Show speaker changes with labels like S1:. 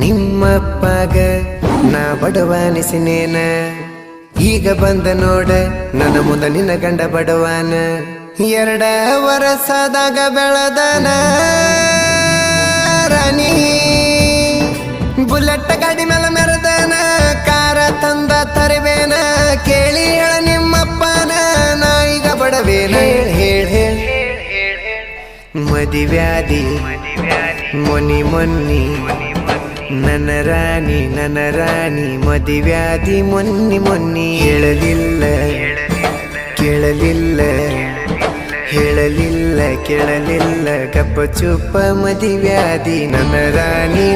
S1: ನಿಮ್ಮಪ್ಪಾಗ ನಾ ಬಡವಾನಿಸಿನೇನ, ಈಗ ಬಂದ ನೋಡ ನನ್ನ ಮುಂದ ನಿನ್ನ ಗಂಡ ಬಡವಾನ. 2 ವರ್ಷದಾಗ ಬೆಳದನ ರಾಣಿ, ಬುಲೆಟ್ ಗಾಡಿ ಮೇಲೆ ಮೆರೆದನ, ಕಾರ ತಂದ ತರಬೇನ, ಕೇಳಿ ಹೇಳ ನಿಮ್ಮಪ್ಪನ ನಾ ಈಗ ಬಡವೇನ. ಹೇಳ ಮದಿವ್ಯಾದಿ ಮೊನ್ನಿ ಮೊನ್ನಿ ನನ್ನ ರಾಣಿ ಮದಿವ್ಯಾದಿ ಮೊನ್ನಿ ಮೊನ್ನಿ. ಹೇಳಲಿಲ್ಲ ಕೇಳಲಿಲ್ಲ, ಹೇಳಲಿಲ್ಲ ಕೇಳಲಿಲ್ಲ, ಗಪ್ಪ ಚುಪ್ಪ ಮದಿವ್ಯಾದಿ ನನ್ನ ರಾಣಿ.